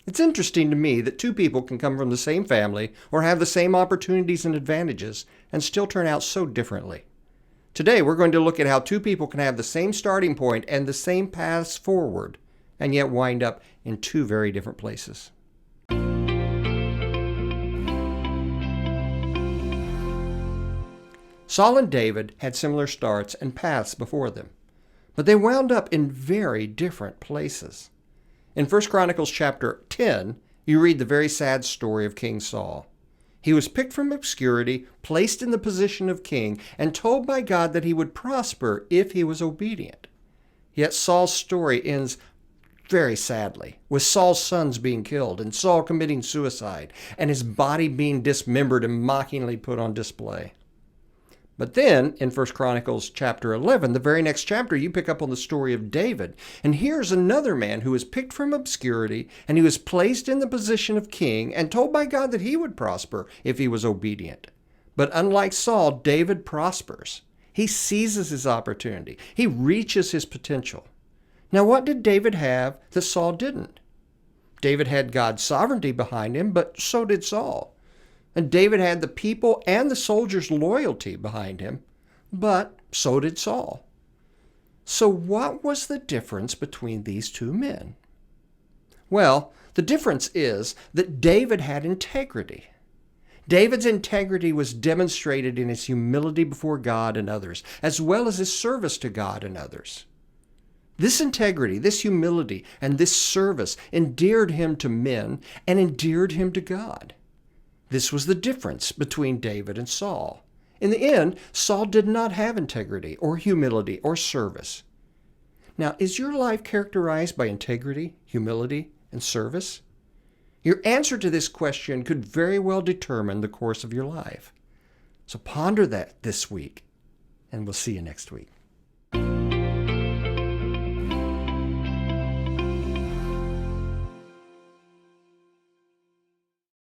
It's interesting to me that two people can come from the same family or have the same opportunities and advantages and still turn out so differently. Today, we're going to look at how two people can have the same starting point and the same paths forward, and yet wind up in two very different places. Saul and David had similar starts and paths before them, but they wound up in very different places. In 1 Chronicles chapter 10, you read the very sad story of King Saul. He was picked from obscurity, placed in the position of king, and told by God that he would prosper if he was obedient. Yet Saul's story ends very sadly, with Saul's sons being killed and Saul committing suicide, and his body being dismembered and mockingly put on display. But then, in 1 Chronicles chapter 11, the very next chapter, you pick up on the story of David. And here's another man who was picked from obscurity, and he was placed in the position of king and told by God that he would prosper if he was obedient. But unlike Saul, David prospers. He seizes his opportunity. He reaches his potential. Now, what did David have that Saul didn't? David had God's sovereignty behind him, but so did Saul. And David had the people and the soldiers' loyalty behind him, but so did Saul. So what was the difference between these two men? Well, the difference is that David had integrity. David's integrity was demonstrated in his humility before God and others, as well as his service to God and others. This integrity, this humility, and this service endeared him to men and endeared him to God. This was the difference between David and Saul. In the end, Saul did not have integrity or humility or service. Now, is your life characterized by integrity, humility, and service? Your answer to this question could very well determine the course of your life. So ponder that this week, and we'll see you next week.